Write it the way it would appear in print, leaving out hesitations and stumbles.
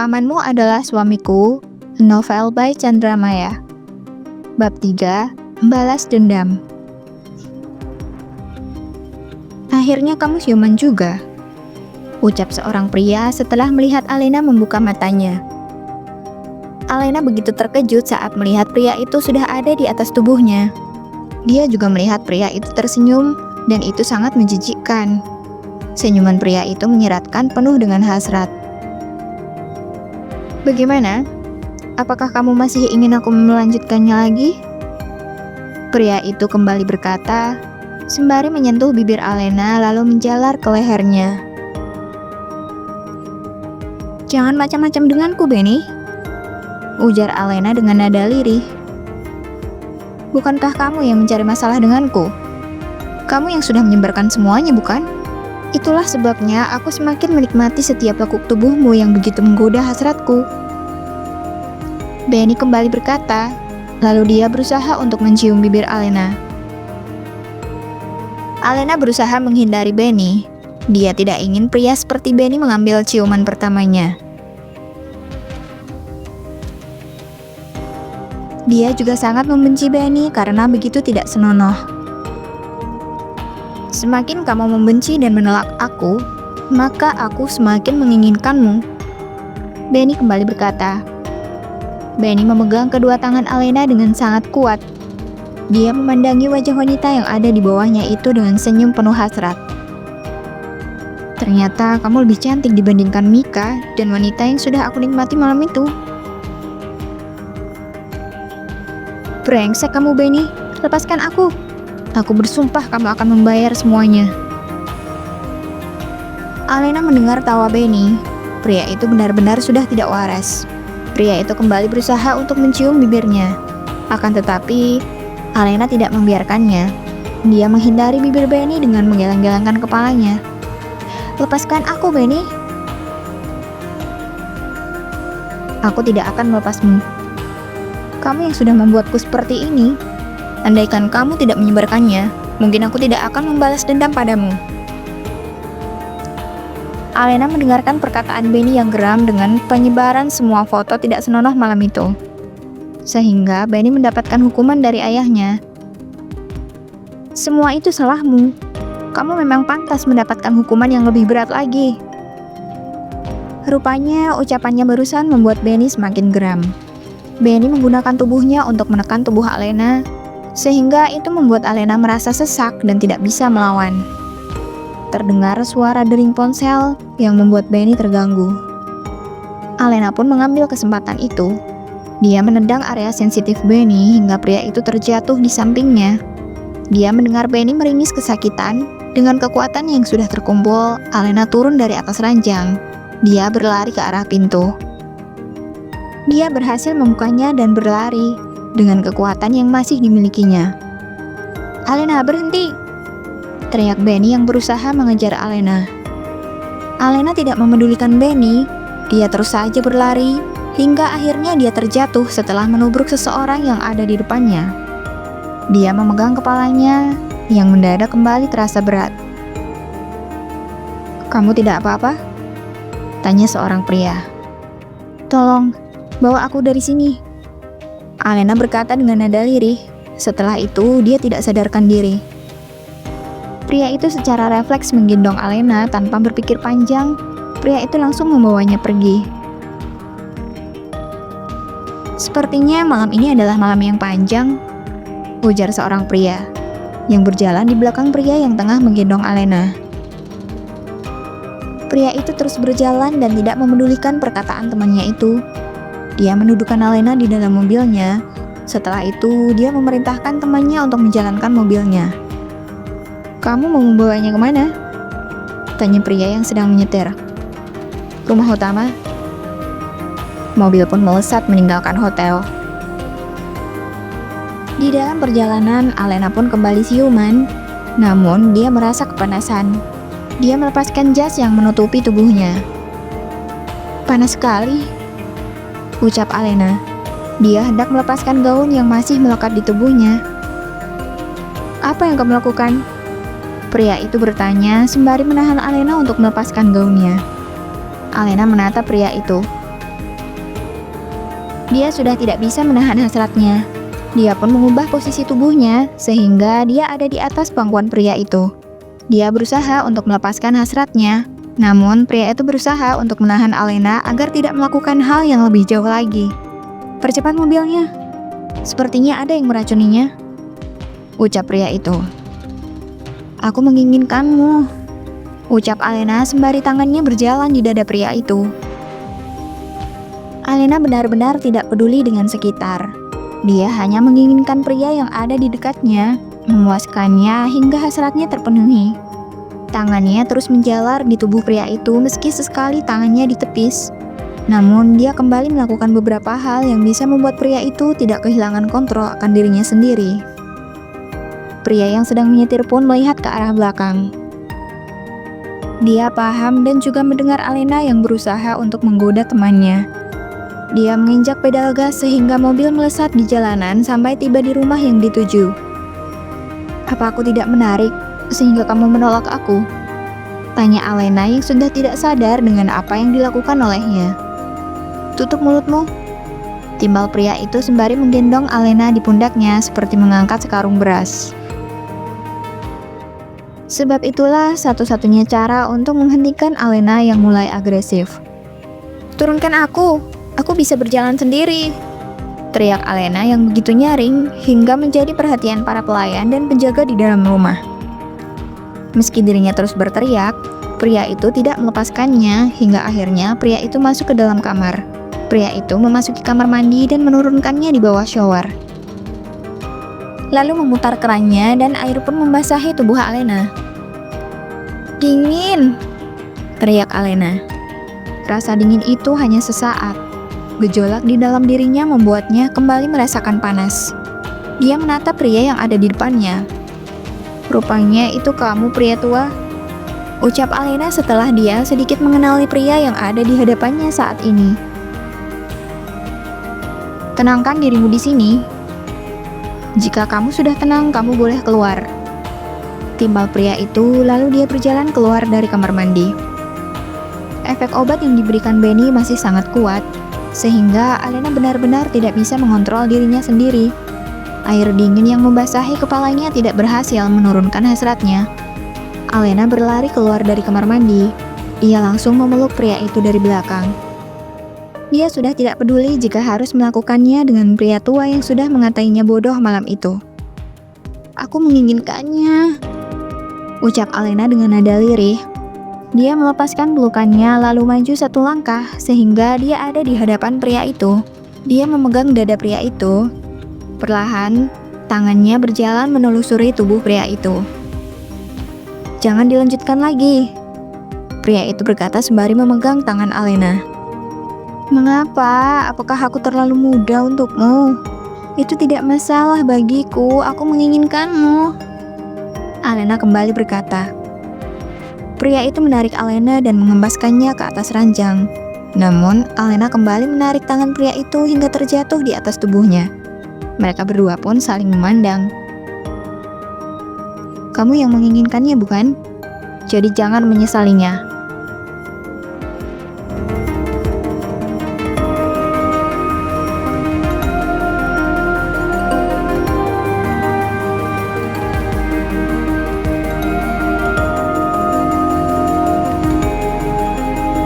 Pamanmu adalah suamiku, novel by Chandra Maya. Bab 3, Balas Dendam. Akhirnya kamu siuman juga, ucap seorang pria setelah melihat Alena membuka matanya. Alena begitu terkejut saat melihat pria itu sudah ada di atas tubuhnya. Dia juga melihat pria itu tersenyum, dan itu sangat menjijikkan. Senyuman pria itu menyeratkan penuh dengan hasrat. Bagaimana? Apakah kamu masih ingin aku melanjutkannya lagi? Pria itu kembali berkata, sembari menyentuh bibir Alena lalu menjalar ke lehernya. Jangan macam-macam denganku, Benny, ujar Alena dengan nada lirih. Bukankah kamu yang mencari masalah denganku? Kamu yang sudah menyebarkan semuanya, bukan? Itulah sebabnya aku semakin menikmati setiap lekuk tubuhmu yang begitu menggoda hasratku. Benny kembali berkata, lalu dia berusaha untuk mencium bibir Alena. Alena berusaha menghindari Benny. Dia tidak ingin pria seperti Benny mengambil ciuman pertamanya. Dia juga sangat membenci Benny karena begitu tidak senonoh. Semakin kamu membenci dan menolak aku, maka aku semakin menginginkanmu, Benny kembali berkata. Benny memegang kedua tangan Alena dengan sangat kuat. Dia memandangi wajah wanita yang ada di bawahnya itu dengan senyum penuh hasrat. Ternyata kamu lebih cantik dibandingkan Mika dan wanita yang sudah aku nikmati malam itu. Brengsek kamu, Benny. Lepaskan aku. Aku bersumpah kamu akan membayar semuanya. Alena mendengar tawa Benny. Pria itu benar-benar sudah tidak waras. Pria itu kembali berusaha untuk mencium bibirnya. Akan tetapi, Alena tidak membiarkannya. Dia menghindari bibir Benny dengan menggeleng-gelengkan kepalanya. Lepaskan aku, Benny. Aku tidak akan melepasmu. Kamu yang sudah membuatku seperti ini. Andaikan kamu tidak menyebarkannya, mungkin aku tidak akan membalas dendam padamu. Alena mendengarkan perkataan Benny yang geram dengan penyebaran semua foto tidak senonoh malam itu. Sehingga Benny mendapatkan hukuman dari ayahnya. Semua itu salahmu. Kamu memang pantas mendapatkan hukuman yang lebih berat lagi. Rupanya ucapannya barusan membuat Benny semakin geram. Benny menggunakan tubuhnya untuk menekan tubuh Alena, sehingga itu membuat Alena merasa sesak dan tidak bisa melawan. Terdengar suara dering ponsel yang membuat Benny terganggu. Alena pun mengambil kesempatan itu. Dia menendang area sensitif Benny hingga pria itu terjatuh di sampingnya. Dia mendengar Benny meringis kesakitan. Dengan kekuatan yang sudah terkumpul, Alena turun dari atas ranjang. Dia berlari ke arah pintu. Dia berhasil membukanya dan berlari dengan kekuatan yang masih dimilikinya. Alena, berhenti! Teriak Benny yang berusaha mengejar Alena. Alena tidak memedulikan Benny. Dia terus saja berlari hingga akhirnya dia terjatuh setelah menubruk seseorang yang ada di depannya. Dia memegang kepalanya yang mendadak kembali terasa berat. Kamu tidak apa-apa? Tanya seorang pria. Tolong, bawa aku dari sini. Alena berkata dengan nada lirih. Setelah itu dia tidak sadarkan diri. Pria itu secara refleks menggendong Alena tanpa berpikir panjang. Pria itu langsung membawanya pergi. Sepertinya malam ini adalah malam yang panjang, ujar seorang pria yang berjalan di belakang pria yang tengah menggendong Alena. Pria itu terus berjalan dan tidak memedulikan perkataan temannya itu. Dia menundukkan Alena di dalam mobilnya. Setelah itu, dia memerintahkan temannya untuk menjalankan mobilnya. Kamu mau membawanya kemana? Tanya pria yang sedang menyetir. Rumah utama. Mobil pun melesat meninggalkan hotel. Di dalam perjalanan, Alena pun kembali siuman. Namun, dia merasa kepanasan. Dia melepaskan jas yang menutupi tubuhnya. Panas sekali, ucap Alena. Dia hendak melepaskan gaun yang masih melekat di tubuhnya. Apa yang kamu lakukan? Pria itu bertanya sembari menahan Alena untuk melepaskan gaunnya. Alena menatap pria itu. Dia sudah tidak bisa menahan hasratnya. Dia pun mengubah posisi tubuhnya sehingga dia ada di atas pangkuan pria itu. Dia berusaha untuk melepaskan hasratnya, namun pria itu berusaha untuk menahan Alena agar tidak melakukan hal yang lebih jauh lagi. "Percepat mobilnya. Sepertinya ada yang meracuninya," ucap pria itu. "Aku menginginkanmu," ucap Alena sembari tangannya berjalan di dada pria itu. Alena benar-benar tidak peduli dengan sekitar. Dia hanya menginginkan pria yang ada di dekatnya, memuaskannya hingga hasratnya terpenuhi. Tangannya terus menjalar di tubuh pria itu meski sesekali tangannya ditepis. Namun dia kembali melakukan beberapa hal yang bisa membuat pria itu tidak kehilangan kontrol akan dirinya sendiri. Pria yang sedang menyetir pun melihat ke arah belakang. Dia paham dan juga mendengar Alena yang berusaha untuk menggoda temannya. Dia menginjak pedal gas sehingga mobil melesat di jalanan sampai tiba di rumah yang dituju. "Apa aku tidak menarik sehingga kamu menolak aku?" tanya Alena yang sudah tidak sadar dengan apa yang dilakukan olehnya. "Tutup mulutmu," timbal pria itu sembari menggendong Alena di pundaknya seperti mengangkat sekarung beras. Sebab itulah satu-satunya cara untuk menghentikan Alena yang mulai agresif. "Turunkan aku bisa berjalan sendiri," teriak Alena yang begitu nyaring hingga menjadi perhatian para pelayan dan penjaga di dalam rumah. Meski dirinya terus berteriak, pria itu tidak melepaskannya hingga akhirnya pria itu masuk ke dalam kamar. Pria itu memasuki kamar mandi dan menurunkannya di bawah shower. Lalu memutar kerannya dan air pun membasahi tubuh Alena. "Dingin," teriak Alena. Rasa dingin itu hanya sesaat. Gejolak di dalam dirinya membuatnya kembali merasakan panas. Dia menatap pria yang ada di depannya. "Rupanya itu kamu, pria tua," ucap Alena setelah dia sedikit mengenali pria yang ada di hadapannya saat ini. "Tenangkan dirimu di sini. Jika kamu sudah tenang, kamu boleh keluar," timbal pria itu, lalu dia berjalan keluar dari kamar mandi. Efek obat yang diberikan Benny masih sangat kuat, sehingga Alena benar-benar tidak bisa mengontrol dirinya sendiri. Air dingin yang membasahi kepalanya tidak berhasil menurunkan hasratnya. Alena berlari keluar dari kamar mandi. Ia langsung memeluk pria itu dari belakang. Dia sudah tidak peduli jika harus melakukannya dengan pria tua yang sudah mengatainya bodoh malam itu. "Aku menginginkannya," ucap Alena dengan nada lirih. Dia melepaskan pelukannya lalu maju satu langkah sehingga dia ada di hadapan pria itu. Dia memegang dada pria itu. Perlahan, tangannya berjalan menelusuri tubuh pria itu. "Jangan dilanjutkan lagi," pria itu berkata sembari memegang tangan Alena. "Mengapa? Apakah aku terlalu muda untukmu? Itu tidak masalah bagiku, aku menginginkanmu," Alena kembali berkata. Pria itu menarik Alena dan mengembaskannya ke atas ranjang. Namun, Alena kembali menarik tangan pria itu hingga terjatuh di atas tubuhnya. Mereka berdua pun saling memandang. "Kamu yang menginginkannya, bukan? Jadi jangan menyesalinya,"